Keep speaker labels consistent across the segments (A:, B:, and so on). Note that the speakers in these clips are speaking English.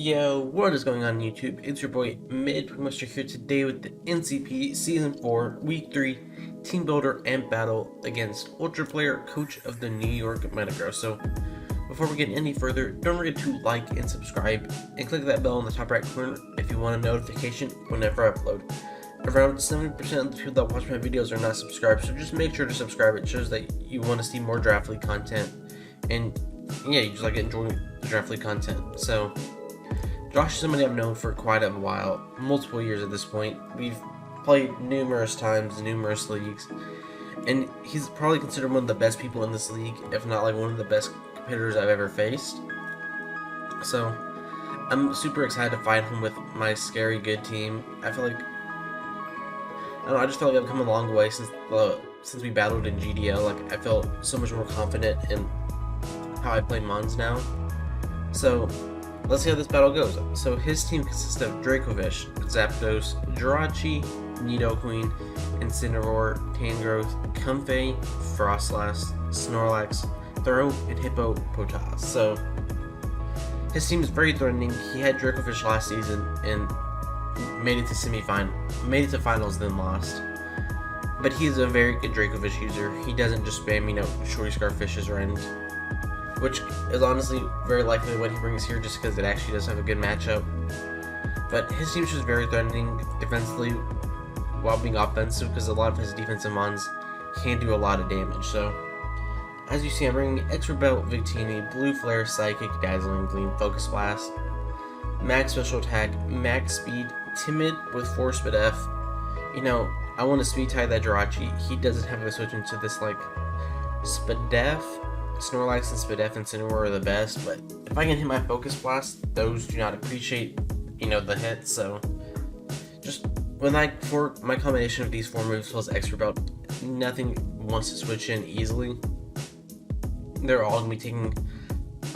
A: Yo, what is going on YouTube? It's your boy MidPokeMaster here today with the NCP Season 4 Week 3 Team Builder and Battle against Ultra Player Coach of the New York Metagross. So, before we get any further, don't forget to like and subscribe and click that bell in the top right corner if you want a notification whenever I upload. Around 70% of the people that watch my videos are not subscribed, so just make sure to subscribe. It shows that you want to see more Draft League content, and yeah, you just like enjoying the Draft League content. So, Josh is somebody I've known for quite a while, multiple years at this point. We've played numerous times, numerous leagues, and he's probably considered one of the best people in this league, if not like one of the best competitors I've ever faced. So, I'm super excited to fight him with my scary good team. I feel like, I don't know, I just feel like I've come a long way since we battled in GDL. Like, I feel so much more confident in how I play Mons now. So, let's see how this battle goes. So his team consists of Dracovish, Zapdos, Jirachi, Nidoqueen, Incineroar, Tangrowth, Comfey, Frostlass, Snorlax, Throw, and Hippopotas. So his team is very threatening. He had Dracovish last season and made it to finals, then lost. But he's a very good Dracovish user. He doesn't just spam, Shorty Scarfishes around, which is honestly very likely what he brings here just because it actually does have a good matchup. But his team's just very threatening defensively while being offensive because a lot of his defensive mons can do a lot of damage. So, as you see, I'm bringing Extra Belt, Victini, Blue Flare, Psychic, Dazzling Gleam, Focus Blast, Max Special Attack, Max Speed, Timid with Force Speed F. I want to Speed tie that Jirachi. He doesn't have a switch into this like Spadef. Snorlax and Spadef and Incineroar are the best, but if I can hit my Focus Blast, those do not appreciate, the hit. So, just when for my combination of these four moves plus Extra Belt, nothing wants to switch in easily. They're all gonna be taking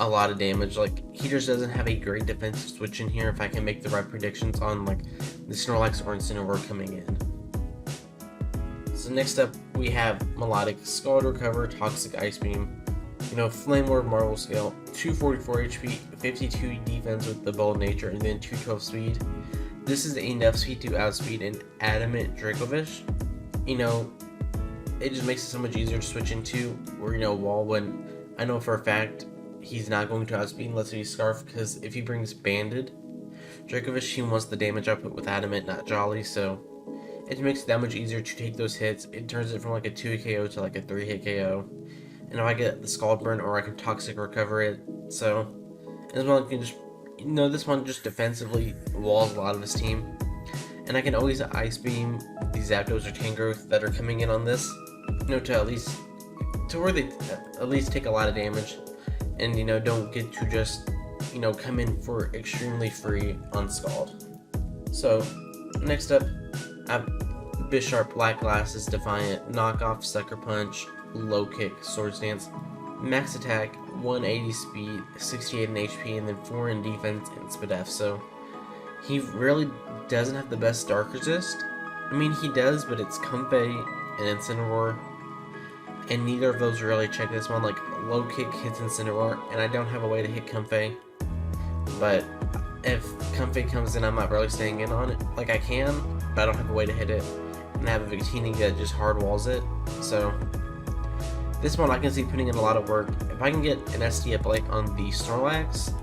A: a lot of damage. Like, he just doesn't have a great defensive switch in here if I can make the right predictions on like the Snorlax or Incineroar coming in. So next up we have Melodic, Scald Recover, Toxic Ice Beam, Flame Ward, Marvel Scale, 244 HP, 52 defense with the Bold Nature, and then 212 speed. This is enough speed to outspeed an Adamant Dracovish. It just makes it so much easier to switch into, or Wall, when I know for a fact he's not going to outspeed unless he's Scarf, because if he brings Banded Dracovish, he wants the damage output with Adamant, not Jolly, so it makes it that much easier to take those hits. It turns it from like a 2-hit KO to like a 3-hit KO. And if I get the Scald Burn, or I can Toxic Recover it. So, as well, I can just, this one just defensively walls a lot of his team. And I can always Ice Beam these Zapdos or Tangrowth that are coming in on this, to where they at least take a lot of damage. And, don't get to just, come in for extremely free on Scald. So, next up, I have Bisharp, Black Glasses, Defiant, Knockoff, Sucker Punch, Low Kick, Swords Dance, Max Attack, 180 Speed, 68 in HP, and then 4 in Defense and Spadef. So he really doesn't have the best Dark Resist. I mean, he does, but it's Comfey and Incineroar, and neither of those really check this one. Like, Low Kick hits Incineroar, and I don't have a way to hit Comfey. But if Comfey comes in, I'm not really staying in on it. Like, I can, but I don't have a way to hit it. And I have a Victini that just hard walls it. So this one I can see putting in a lot of work. If I can get an SD up like on the Snorlax,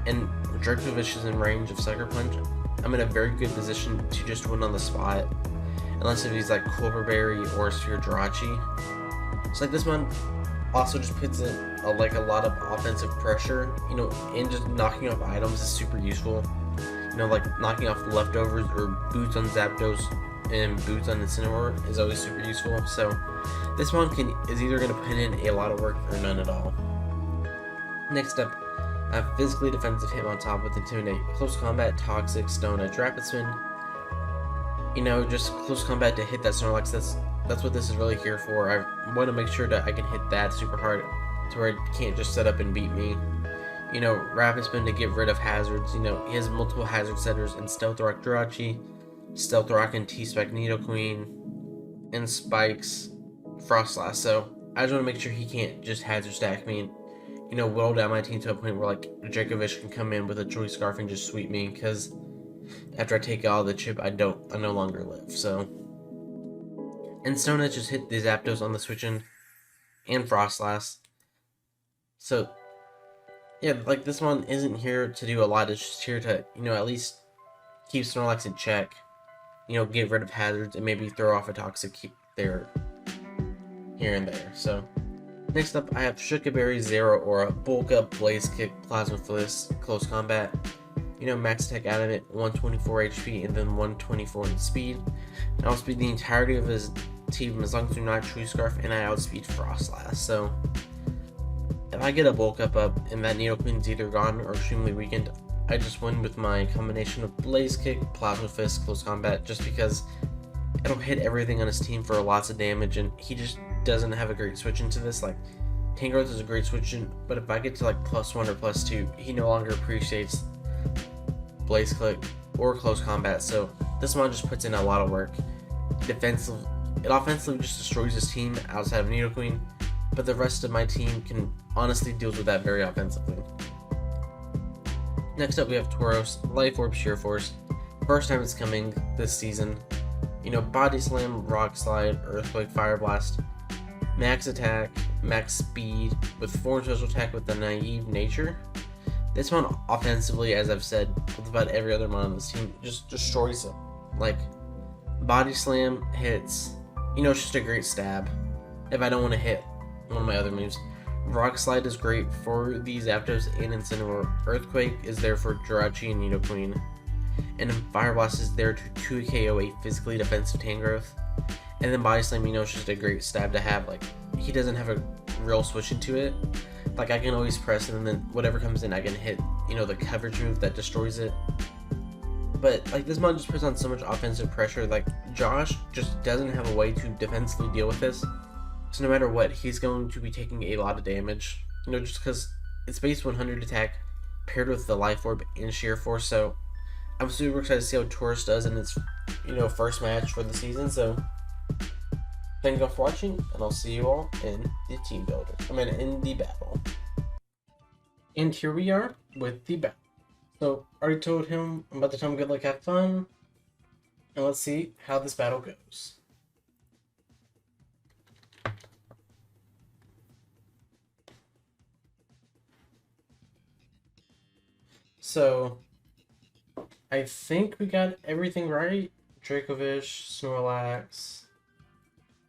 A: and Dracovish is in range of Sucker Punch, I'm in a very good position to just win on the spot. Unless if he's like Clover Berry or Sphere Jirachi. So like this one also just puts in a lot of offensive pressure, and just knocking off items is super useful. Like knocking off leftovers or boots on Zapdos and boots on Incineroar is always super useful. So this one is either going to put in a lot of work or none at all. Next up, I have Physically Defensive Hitmontop with Intimidate, Close Combat, Toxic, Stone Edge, Rapid Spin. Just close combat to hit that Snorlax. That's what this is really here for. I want to make sure that I can hit that super hard to where it can't just set up and beat me. Rapid Spin to get rid of hazards. He has multiple hazard setters in Stealth Rock Jirachi, Stealth Rock and T-Spec Nidoqueen, and Spikes Frostlass. So I just want to make sure he can't just hazard stack me and you know, whittle down my team to a point where like Djokovic can come in with a Joy Scarf and just sweep me, because after I take all the chip, I no longer live. So, and Stone Edge just hit the Zapdos on the switch in and Frostlass. So yeah, like this one isn't here to do a lot. It's just here to, you know, at least keep Snorlax in check. You know, get rid of hazards and maybe throw off a Toxic there, here and there. So next up, I have Shukaberry, ZERAORA, Bulk Up, Blaze Kick, Plasma Fist, Close Combat. You know, max attack out of it, 124 HP and then 124 in speed. I outspeed the entirety of his team as long as they're not True Scarf, and I outspeed Frostlass. So if I get a Bulk Up and that Nidoqueen's either gone or extremely weakened, I just win with my combination of Blaze Kick, Plasma Fist, Close Combat, just because it'll hit everything on his team for lots of damage, and he just doesn't have a great switch into this. Like, Tangrowth is a great switch in, but if I get to like +1 or +2, he no longer appreciates Blaze Kick or Close Combat, so this one just puts in a lot of work. It offensively just destroys his team outside of Nidoqueen, but the rest of my team can honestly deal with that very offensively. Next up, we have Tauros, Life Orb, Sheer Force. First time it's coming this season. You know, Body Slam, Rock Slide, Earthquake, Fire Blast. Max attack, max speed, with 4 special attack with the Naive Nature. This one, offensively, as I've said, with about every other mon on this team, just destroys them. Like, Body Slam hits, you know, it's just a great stab if I don't want to hit one of my other moves. Rock Slide is great for these Zapdos and Incineroar. Earthquake is there for Jirachi and Nidoqueen. And then Fire Blast is there to 2KO a physically defensive Tangrowth. And then Body Slam, you know, it's just a great stab to have. Like, he doesn't have a real switch into it. Like, I can always press it, and then whatever comes in, I can hit, you know, the coverage move that destroys it. But, like, this mod just puts on so much offensive pressure. Like, Josh just doesn't have a way to defensively deal with this. So no matter what, he's going to be taking a lot of damage. You know, just because it's base 100 attack paired with the Life Orb and Sheer Force. So I'm super excited to see how Tauros does in its, you know, first match for the season. So thank you all for watching, and I'll see you all in the team builder. In the battle. And here we are with the battle. So I already told him I'm about to tell him good luck, have fun. And let's see how this battle goes. So I think we got everything right. Dracovish, Snorlax,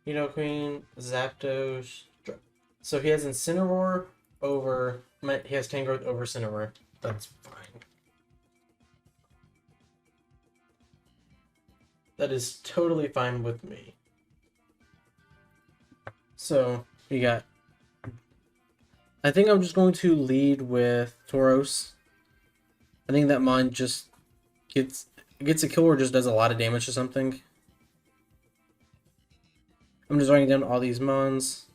A: Nidoqueen, Zapdos. So he has Incineroar over, he has Tangrowth over Incineroar. That's fine. That is totally fine with me. So we got, I think I'm just going to lead with Tauros. I think that mon just gets a kill or just does a lot of damage to something. I'm just writing down all these mons.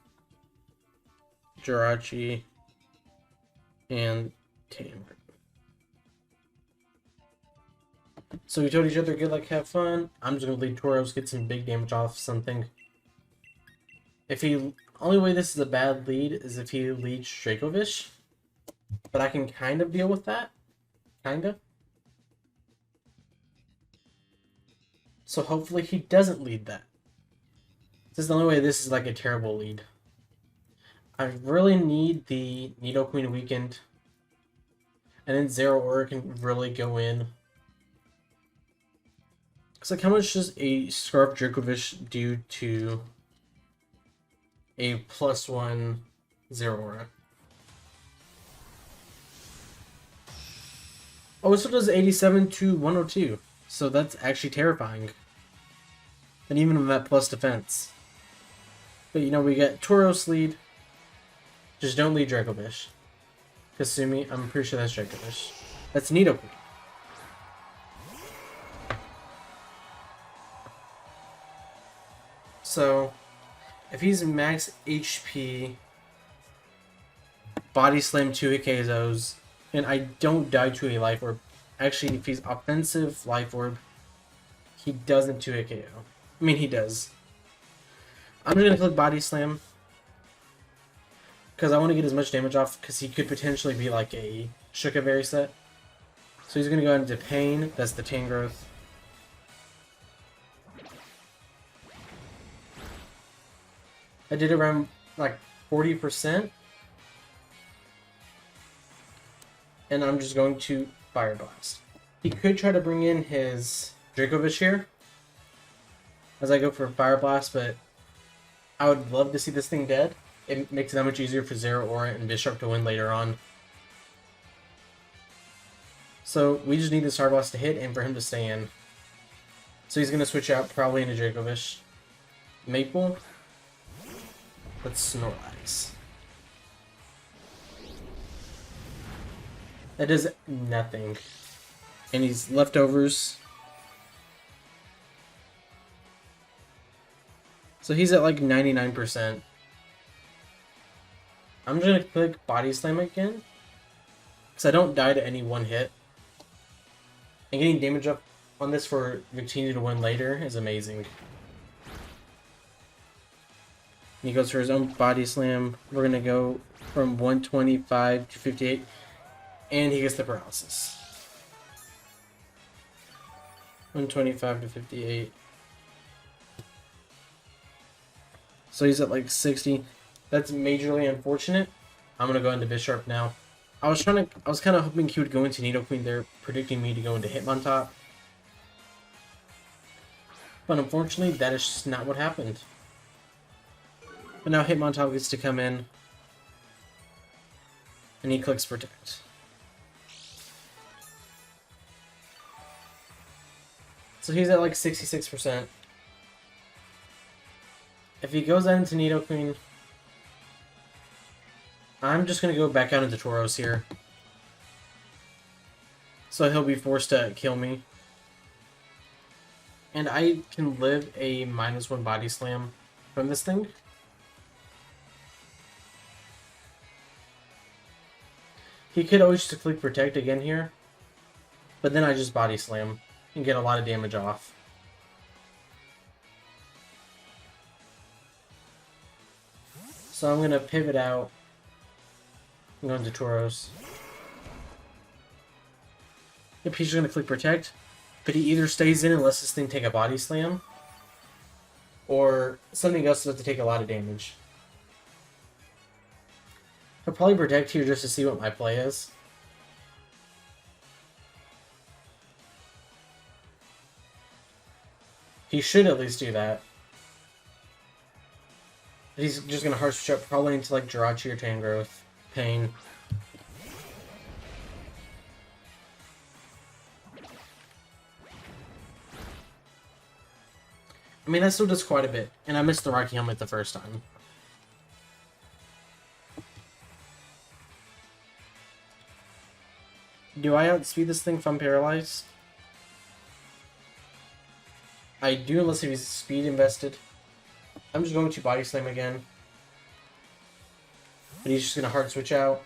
A: Jirachi and Tamer. So we told each other good luck, have fun. I'm just gonna lead Tauros, get some big damage off something. If he, only way this is a bad lead is if he leads Dracovish, but I can kind of deal with that. Kinda. So hopefully he doesn't lead that. This is the only way this is like a terrible lead. I really need the Nidoqueen weakened. And then ZERAORA can really go in. It's like, how much does a Scarf Dracovish do to a +1 ZERAORA? Oh, so does 87 to 102. So that's actually terrifying. And even with that plus defense. But you know, we get Tauros lead. Just don't lead Dracovish. Kasumi, I'm pretty sure that's Dracovish. That's Nidoqueen. So, if he's max HP, Body Slam 2 KZOs, and I don't die to a Life Orb. Actually, if he's offensive Life Orb, he doesn't 2 KO. I mean, he does. I'm just gonna click Body Slam. because I want to get as much damage off, because he could potentially be like a Shukaberry set. So he's going to go into Pain, that's the Tangrowth. I did around like 40%. And I'm just going to Fire Blast. He could try to bring in his Dracovish here as I go for Fire Blast, but I would love to see this thing dead. It makes it that much easier for ZERAORA and Bisharp to win later on. So we just need this Hard Blast to hit and for him to stay in. So he's going to switch out probably into Dracovish. Maple. Let's Snorlax. That does nothing. And he's leftovers. So he's at like 99%. I'm just going to click Body Slam again. Because I don't die to any one hit. And getting damage up on this for Victini to win later is amazing. He goes for his own Body Slam. We're going to go from 125 to 58. And he gets the Paralysis. 125 to 58. So he's at like 60. That's majorly unfortunate. I'm going to go into Bisharp now. I was kind of hoping he would go into Nidoqueen there, predicting me to go into Hitmontop. But unfortunately, that is just not what happened. But now Hitmontop gets to come in. And he clicks Protect. So he's at like 66%. If he goes out into Nidoqueen, I'm just going to go back out into Tauros here. So he'll be forced to kill me. And I can live a -1 Body Slam from this thing. He could always just click Protect again here. But then I just Body Slam and get a lot of damage off. So I'm going to pivot out. I'm going to Tauros. Yep, he's just going to click Protect. But he either stays in and lets this thing take a Body Slam, or something else does to take a lot of damage. I'll probably Protect here just to see what my play is. He should at least do that. He's just going to hard switch up probably into like Jirachi or Tangrowth. Pain. I mean, that still does quite a bit. And I missed the Rocky Helmet the first time. Do I outspeed this thing if I'm paralyzed? I do, unless he's speed invested. I'm just going to Body Slam again. But he's just going to hard switch out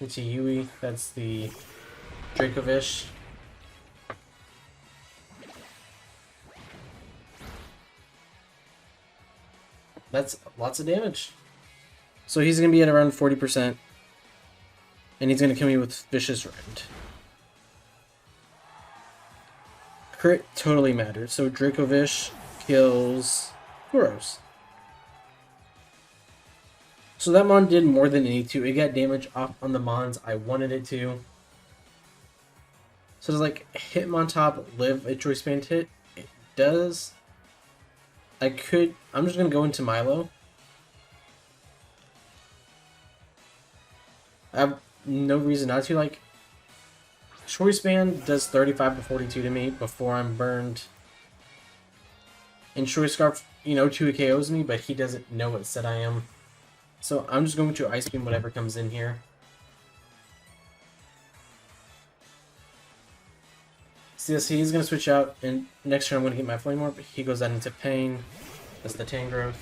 A: into Yui. That's the Dracovish. That's lots of damage. So he's going to be at around 40%. And he's going to kill me with Vicious Rend. Crit totally matters. So Dracovish kills Tauros. So that Mon did more than it needed to. It got damage off on the Mons I wanted it to. So does like Hitmontop live a Choice Band hit? It does. I'm just going to go into Milo. I have no reason not to. Like, Choice Band does 35 to 42 to me before I'm burned. And Choice Scarf, 2 KOs me, but he doesn't know what set I am. So I'm just going to Ice Beam whatever comes in here. So he's going to switch out, and next turn I'm going to get my Flame Orb. He goes out into Pain. That's the Tangrowth.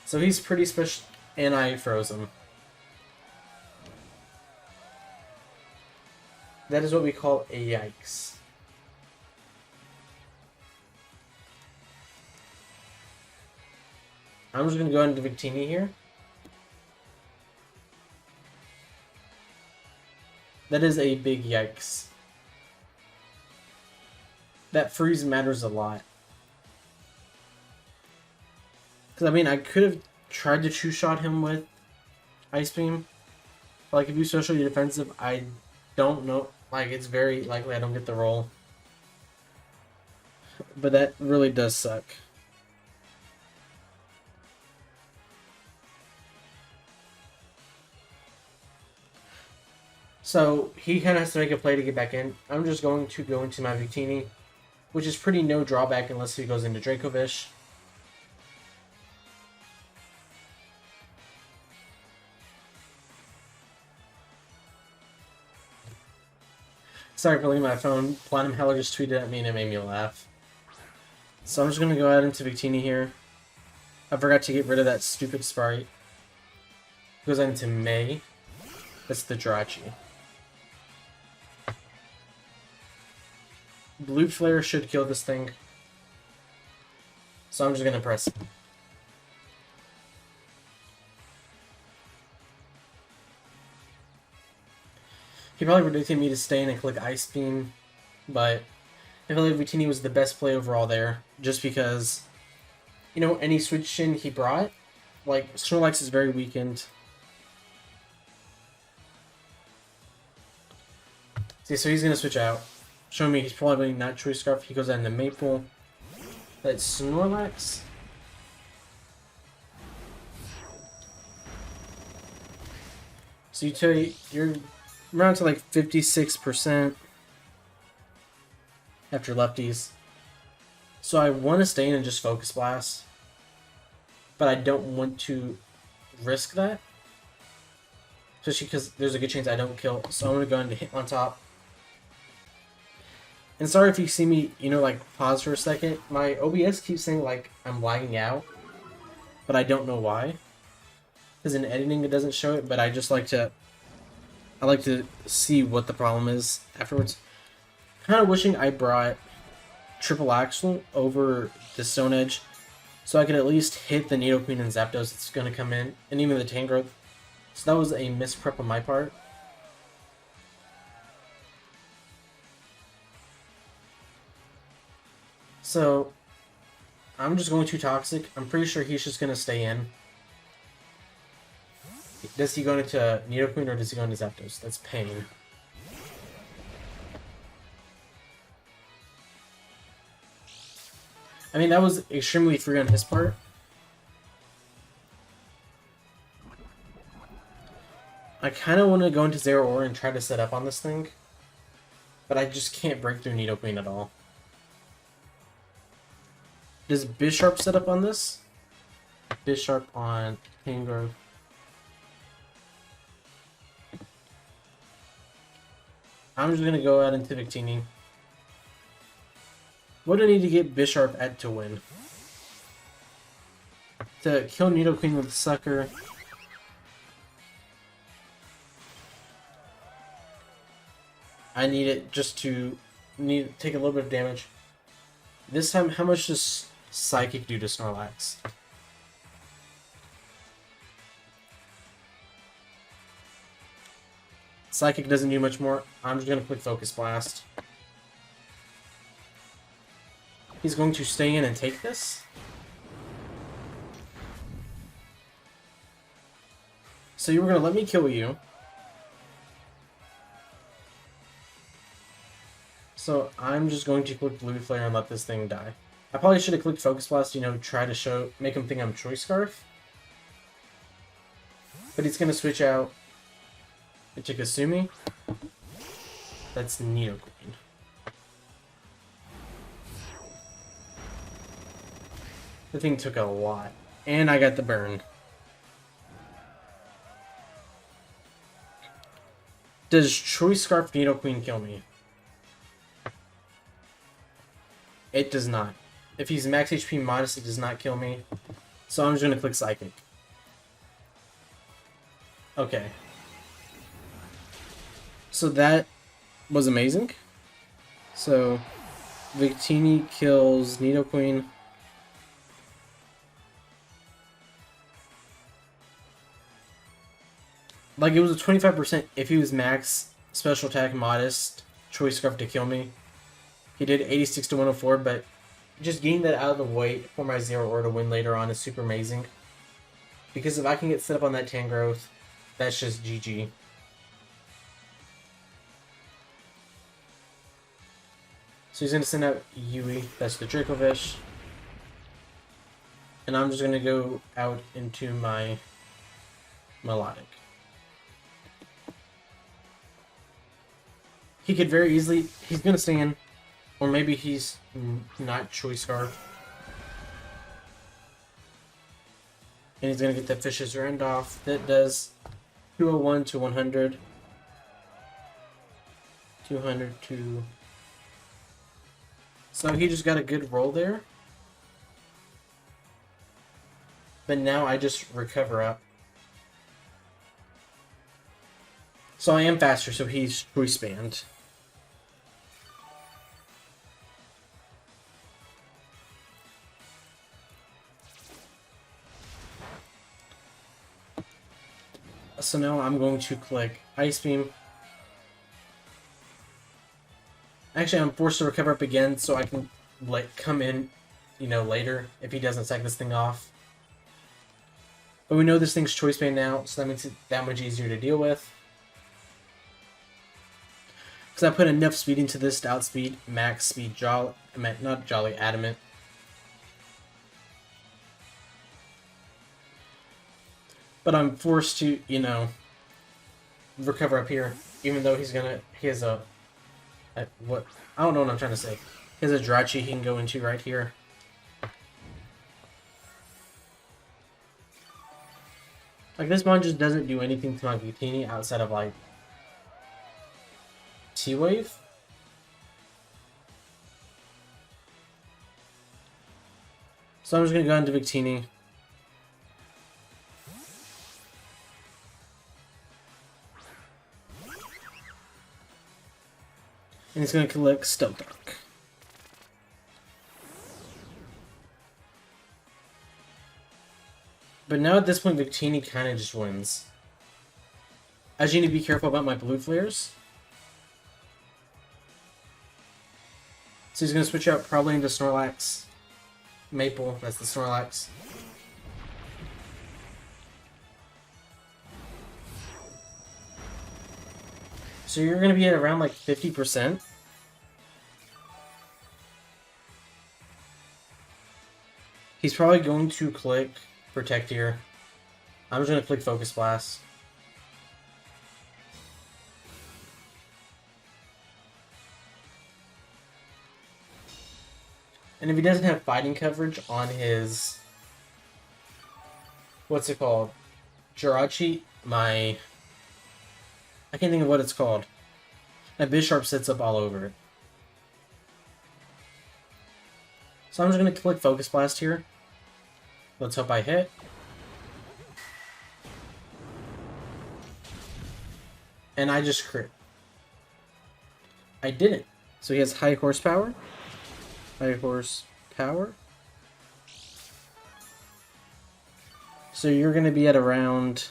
A: So he's pretty special, and I froze him. That is what we call a yikes. I'm just gonna go into Victini here. That is a big yikes. That freeze matters a lot. Because, I mean, I could have tried to two-shot him with Ice Beam. But, like, if you socially defensive, I don't know. Like, it's very likely I don't get the roll. But that really does suck. So, he kind of has to make a play to get back in. I'm just going to go into my Victini, which is pretty no drawback unless he goes into Dracovish. Sorry for leaving my phone. Platinum Heller just tweeted at me and it made me laugh. So I'm just going to go ahead into Victini here. I forgot to get rid of that stupid sprite. Goes into May. That's the Jirachi. Blue Flare should kill this thing. So I'm just going to press. He probably predicted me to stay in and click Ice Beam, but I feel like Victini was the best play overall there, just because, you know, any switch in he brought, like, Snorlax is very weakened. See, so he's going to switch out. Showing me he's probably not Choice Scarf. He goes out into Maple. That's Snorlax. So you're around to like 56% after lefties. So I want to stay in and just Focus Blast. But I don't want to risk that. Especially because there's a good chance I don't kill. So I'm going to go into hit on top. And sorry if you see me, you know, like, pause for a second. My OBS keeps saying, like, I'm lagging out. But I don't know why. Because in editing it doesn't show it, but I just like to... I like to see what the problem is afterwards. Kind of wishing I brought Triple Axle over the Stone Edge. So I could at least hit the Nidoqueen and Zapdos that's going to come in. And even the Tangrowth. So that was a misprep on my part. So, I'm just going too Toxic. I'm pretty sure he's just going to stay in. Does he go into Nidoqueen or does he go into Zapdos? That's pain. I mean, that was extremely free on his part. I kind of want to go into ZERAORA and try to set up on this thing. But I just can't break through Nidoqueen at all. Does Bisharp set up on this? Bisharp on Tangrowth. I'm just going to go out into Victini. What do I need to get Bisharp at to win? To kill Nidoqueen with Sucker. I need it just to take a little bit of damage. This time, how much does Psychic do to Snorlax? Psychic doesn't do much more. I'm just going to click Focus Blast. He's going to stay in and take this. So you were going to let me kill you. So I'm just going to click Blue Flare and let this thing die. I probably should have clicked Focus Blast, you know, try to make him think I'm Choice Scarf. But he's going to switch out to Kasumi. That's Nidoqueen. The thing took a lot. And I got the burn. Does Choice Scarf Nidoqueen kill me? It does not. If he's max HP modest, it does not kill me. So I'm just going to click Psychic. Okay. So that was amazing. So Victini kills Nidoqueen.
B: Like, it was a 25% if he was max special attack modest choice scarf to kill me. He did 86 to 104, but just getting that out of the way for my ZERAORA to win later on is super amazing. Because if I can get set up on that 10 growth, that's just GG. So he's going to send out Yui, that's the Dracovish. And I'm just going to go out into my Melodic. He could very easily, he's going to stay in, or maybe he's not Choice Scarf. And he's going to get that Fish's Rend off. That does 201 to 100. 200 to... So he just got a good roll there. But now I just recover up. So I am faster, so he's Choice Band. So now I'm going to click Ice Beam. Actually, I'm forced to recover up again so I can like come in, you know, later if he doesn't sack this thing off. But we know this thing's Choice Band now, so that makes it that much easier to deal with. Because I put enough speed into this to outspeed max speed Jolly, not Jolly, Adamant. But I'm forced to, you know, recover up here, even though he has a, what, I don't know what I'm trying to say. He has a Jirachi he can go into right here. Like, this mon just doesn't do anything to my Victini outside of, like, T-Wave. So I'm just going to go into Victini. And he's going to collect Stealth Dark. But now at this point, Victini kind of just wins. I just need to be careful about my blue flares. So he's going to switch out probably into Snorlax. Maple, that's the Snorlax. So you're going to be at around like 50%. He's probably going to click Protect here. I'm just going to click Focus Blast. And if he doesn't have fighting coverage on his... What's it called? Jirachi, I can't think of what it's called. That Bisharp sits up all over it. So I'm just going to click Focus Blast here. Let's hope I hit. And I just crit. I didn't. So he has high horsepower. High horsepower. So you're going to be at around...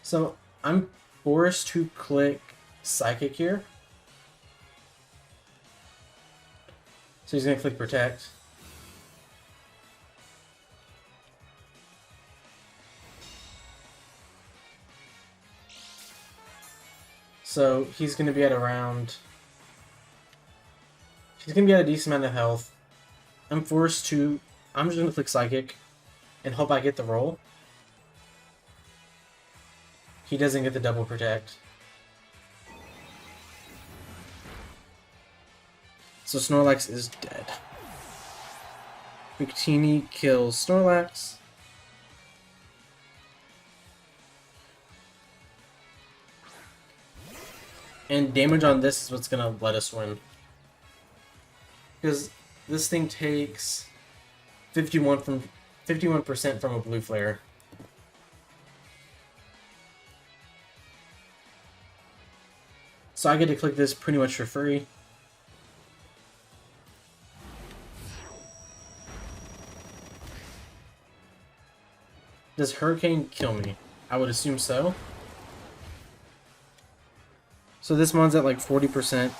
B: So I'm forced to click Psychic here. So he's going to click Protect. So he's going to be at around... He's going to be at a decent amount of health. I'm just going to click Psychic and hope I get the roll. He doesn't get the double Protect. So Snorlax is dead. Victini kills Snorlax. And damage on this is what's going to let us win. Because this thing takes 51% from a blue flare. So I get to click this pretty much for free. Does Hurricane kill me? I would assume so. So this mon's at like 40%.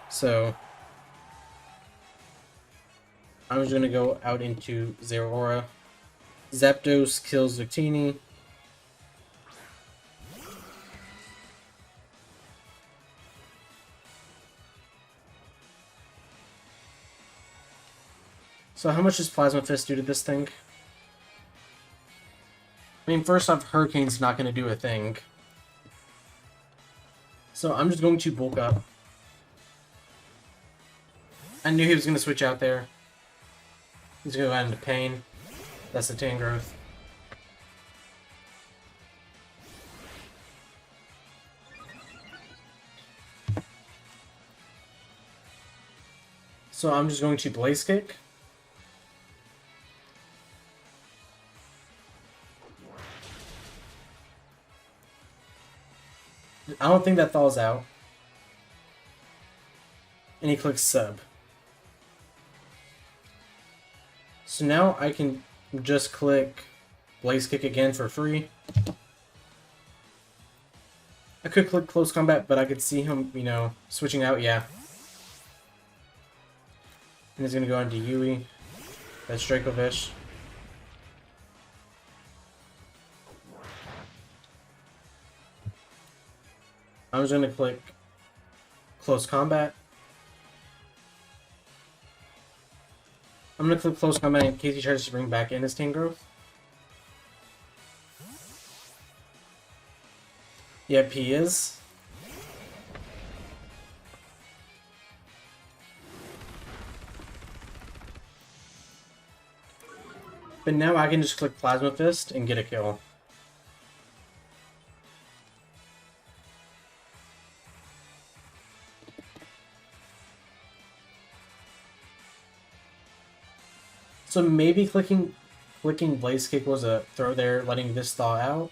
B: So I'm just gonna go out into ZERAORA. Zapdos kills Victini. So how much does Plasma Fist do to this thing? I mean, first off, Hurricane's not going to do a thing. So I'm just going to bulk up. I knew he was going to switch out there. He's going to go out into Pain. That's the Tangrowth. So I'm just going to Blaze Kick. I don't think that thaws out. And he clicks Sub. So now I can just click Blaze Kick again for free. I could click Close Combat, but I could see him, you know, switching out, yeah. And he's going to go into Yui. That's Dracovish. I'm just going to click Close Combat. I'm going to click Close Combat in case he tries to bring back in his Tangrowth. Yep, he is. But now I can just click Plasma Fist and get a kill. So maybe clicking Blaze Kick was a throw there, letting this thaw out.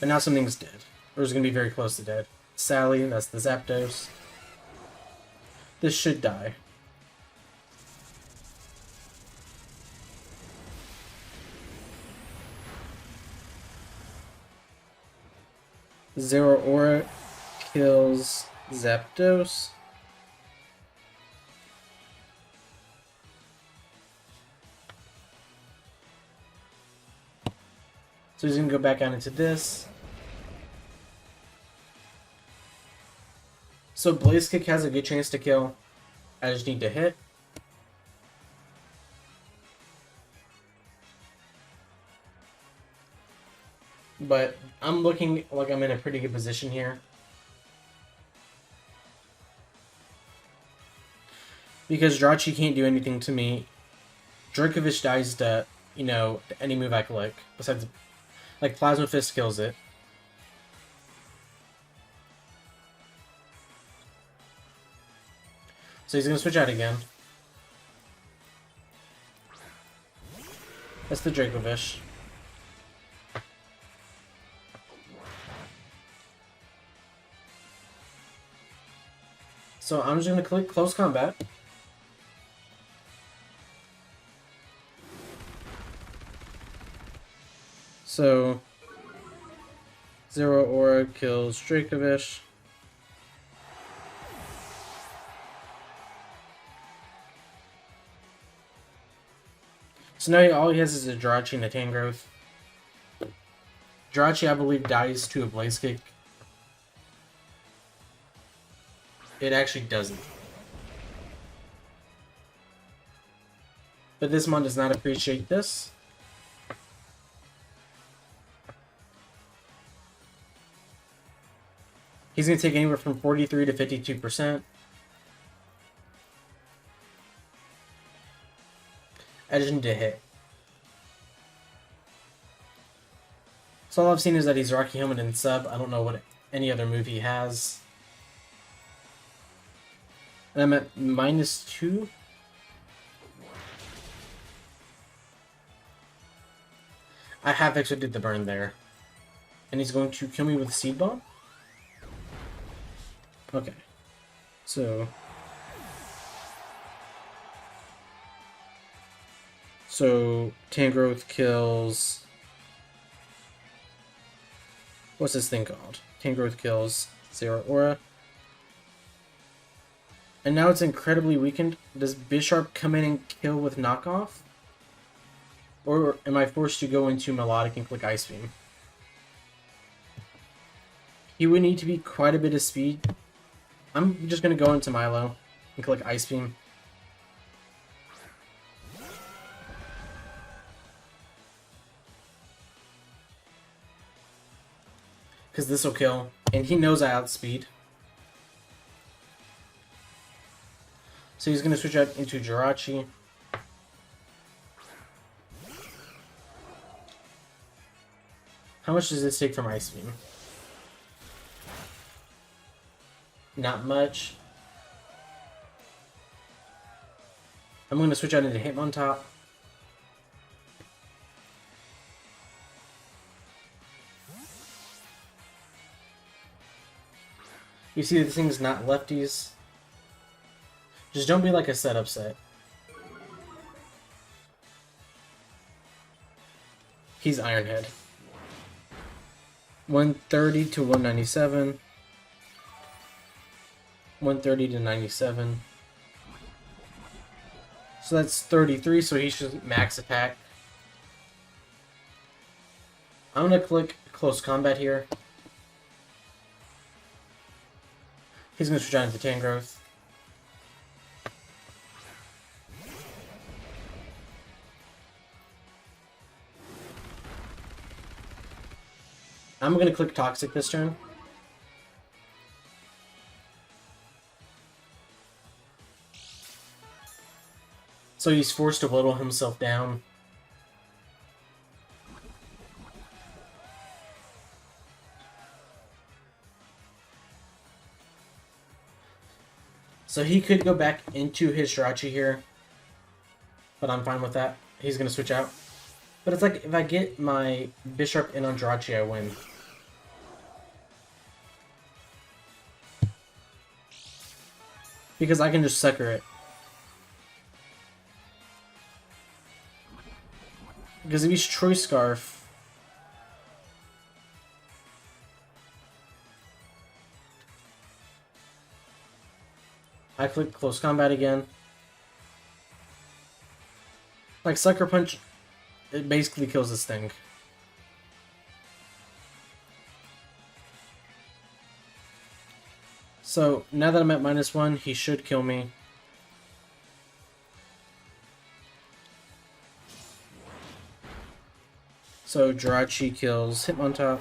B: But now something's dead. Or it's going to be very close to dead. Sally, that's the Zapdos. This should die. ZERAORA kills Zapdos. So he's going to go back out into this. So Blaze Kick has a good chance to kill. I just need to hit. But I'm looking like I'm in a pretty good position here. Because Jirachi can't do anything to me. Dracovish dies to, you know, any move I click. Besides, like, Plasma Fist kills it. So he's going to switch out again. That's the Dracovish. So I'm just going to click Close Combat. So ZERAORA kills Dracovish. So now all he has is a Jirachi and a Tangrowth. Jirachi, I believe, dies to a Blaze Kick. It actually doesn't. But this mon does not appreciate this. He's going to take anywhere from 43 to 52%. I just need to hit. So all I've seen is that he's Rocky Helmet and Sub. I don't know what any other move he has. And I'm at -2. I half actually did the burn there. And he's going to kill me with Seed Bomb? Okay. So Tangrowth kills What's this thing called? Tangrowth kills ZERAORA. And now it's incredibly weakened. Does Bisharp come in and kill with knockoff? Or am I forced to go into Melodic and click Ice Beam? He would need to be quite a bit of speed. I'm just going to go into Milo and click Ice Beam. Because this will kill. And he knows I outspeed. So he's going to switch out into Jirachi. How much does this take from Ice Beam? Not much. I'm going to switch out into Hitmontop. You see this thing's not lefties. Just don't be like a setup set. He's Ironhead. 130 to 197. 130 to 97. So that's 33, so he should max attack. I'm going to click Close Combat here. He's going to switch out into Tangrowth. I'm going to click Toxic this turn. So he's forced to whittle himself down. So he could go back into his Jirachi here. But I'm fine with that. He's going to switch out. But it's like, if I get my Bisharp in on Jirachi, I win. Because I can just sucker it. Because if he's Choice Scarf... I click Close Combat again. Like, Sucker Punch, it basically kills this thing. So, now that I'm at -1, he should kill me. So, Jirachi kills Hitmontop.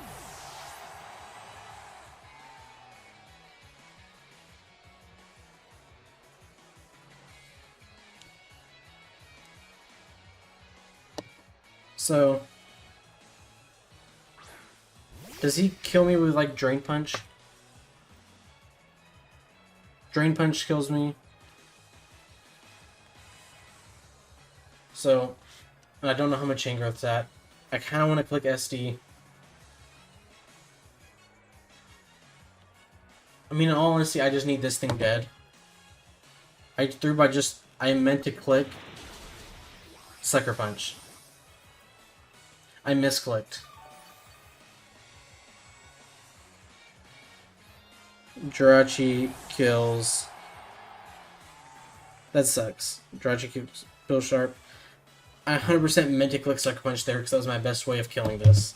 B: So, does he kill me with, like, Drain Punch? Drain Punch kills me. So, I don't know how much Chain Growth's at. I kind of want to click SD. I mean, in all honesty, I just need this thing dead. I meant to click Sucker Punch. I misclicked. Jirachi kills. That sucks. Jirachi kills Bill Sharp. I 100% meant to click Sucker Punch there because that was my best way of killing this.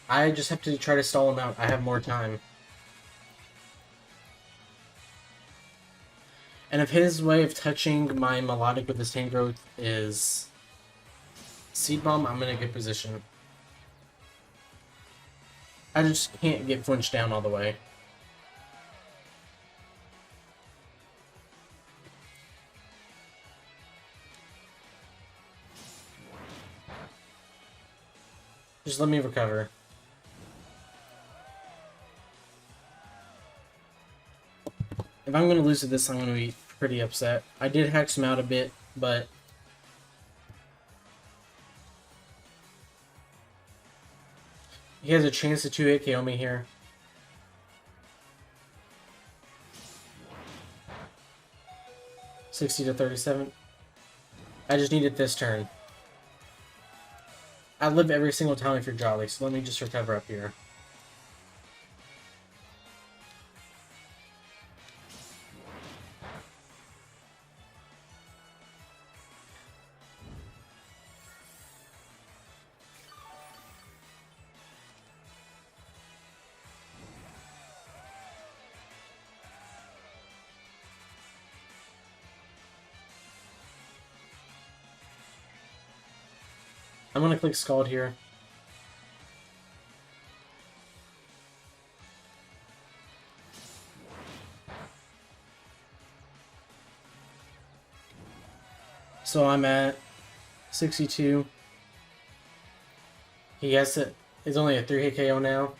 B: I just have to try to stall him out. I have more time. And if his way of touching my Melodic with his Tangrowth is Seed Bomb, I'm in a good position. I just can't get flinched down all the way. Just let me recover. If I'm going to lose to this, I'm going to be pretty upset. I did hex him out a bit, but... he has a chance to 2-hit KO me here. 60 to 37. I just needed this turn. I live every single time if you're jolly, so let me just recover up here. I'm gonna click Scald here. So I'm at 62. He has to. It's only a 3-hit KO now.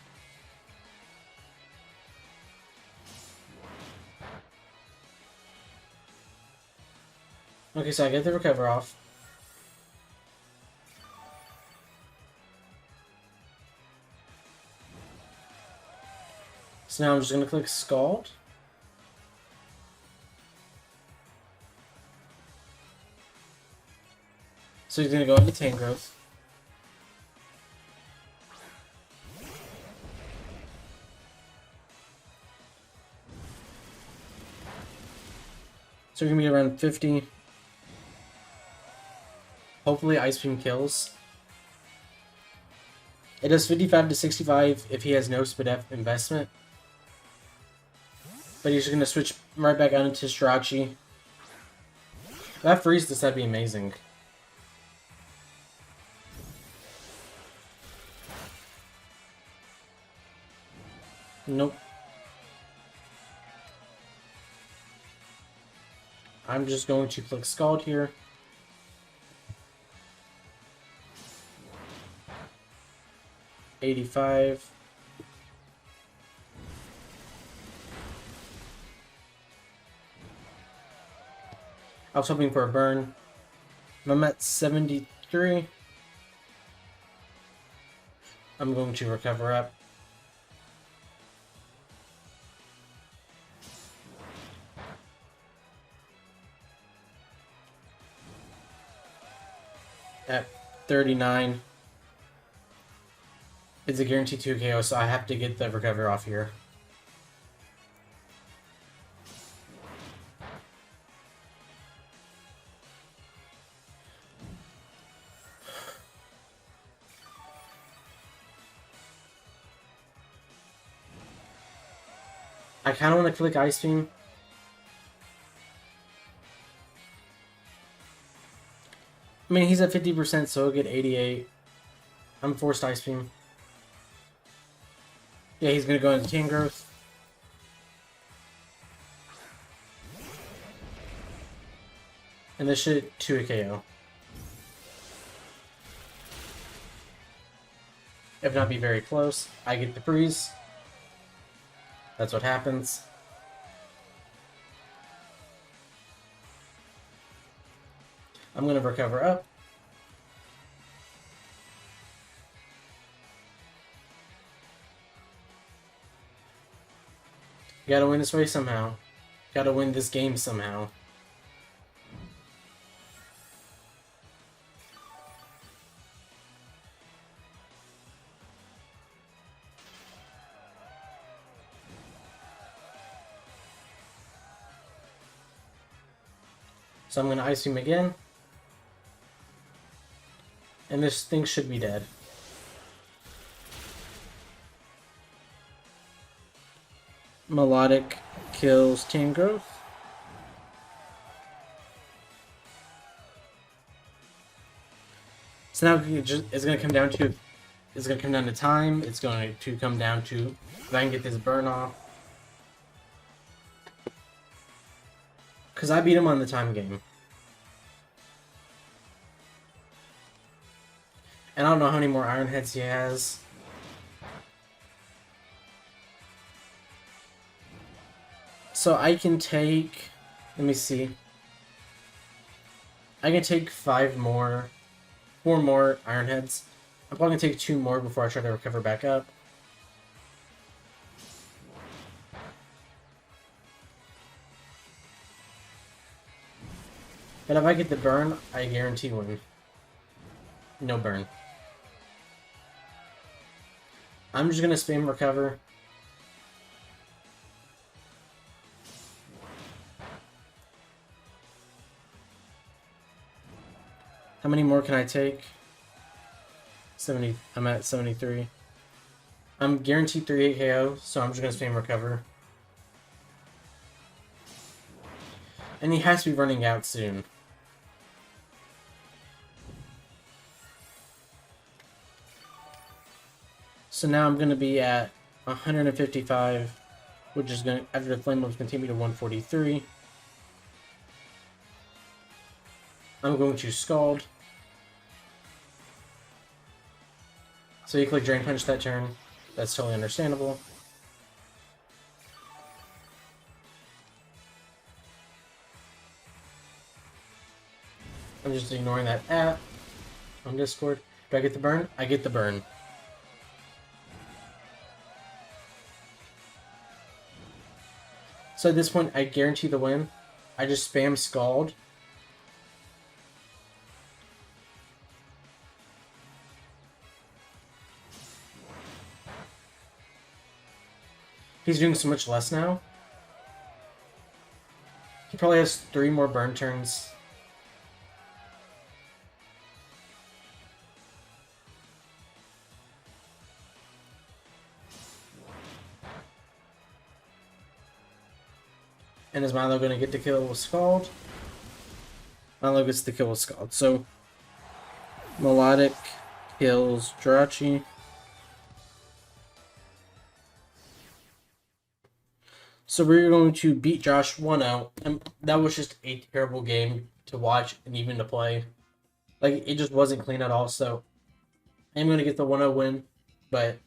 B: Okay, so I get the recover off. So now I'm just going to click Scald. So he's going to go into Tangrowth. So we're going to be around 50. Hopefully Ice Beam kills. It does 55 to 65 if he has no Spadef investment. But he's going to switch right back out into Jirachi. If that frees this, that'd be amazing. Nope. I'm just going to click Scald here. $85. I was hoping for a burn. I'm at 73. I'm going to recover up. At 39. It's a guaranteed 2 KO, so I have to get the recover off here. I kind of want to click Ice Beam. I mean, he's at 50%, so he'll get 88. I'm forced Ice Beam. Yeah, he's going to go into Tangrowth. And this should 2 KO. If not be very close, I get the freeze. That's what happens. I'm going to recover up. Gotta win this race somehow. Gotta win this game somehow. So I'm gonna Ice Beam again. And this thing should be dead. Melodic kills Tangrowth. So now it's gonna come down to time. It's going to come down to if I can get this burn off. Cause I beat him on the time game. And I don't know how many more Iron Heads he has. So I can take, let me see. I can take 4 more Iron Heads. I'm probably gonna take 2 more before I try to recover back up. But if I get the burn, I guarantee win. No burn. I'm just gonna spam recover. How many more can I take? 70. I'm at 73. I'm guaranteed 3-8 KO, so I'm just gonna spam recover. And he has to be running out soon. So now I'm gonna be at 155, which is gonna, after the flame moves continue to 143. I'm going to Scald. So you click Drain Punch that turn. That's totally understandable. I'm just ignoring that app on Discord. Do I get the burn? I get the burn. So at this point, I guarantee the win. I just spam Scald. He's doing so much less now. He probably has 3 more burn turns. And is Milo going to get the kill with Scald? Milo gets the kill with Scald. So, Melodic kills Jirachi. So we're going to beat Josh 1-0. And that was just a terrible game to watch and even to play. Like, it just wasn't clean at all. So, I'm going to get the 1-0 win. But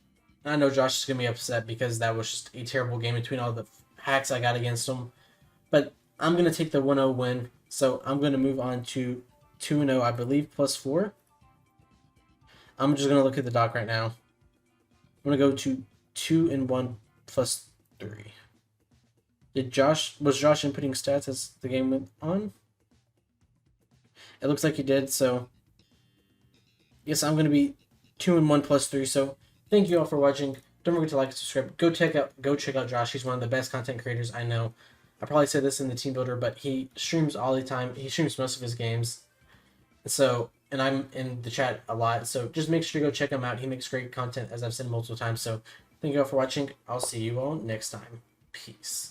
B: I know Josh is going to be upset because that was just a terrible game between all the hacks I got against him. But I'm going to take the 1-0 win. So I'm going to move on to 2-0, I believe, +4. I'm just going to look at the doc right now. I'm going to go to 2-1 +3. Was Josh inputting stats as the game went on? It looks like he did, so yes, I'm going to be 2-1 +3. So thank you all for watching. Don't forget to like and subscribe. Go check out Josh. He's one of the best content creators I know. I probably said this in the Teambuilder, but he streams all the time. He streams most of his games. So, and I'm in the chat a lot. So just make sure to go check him out. He makes great content, as I've said multiple times. So thank you all for watching. I'll see you all next time. Peace.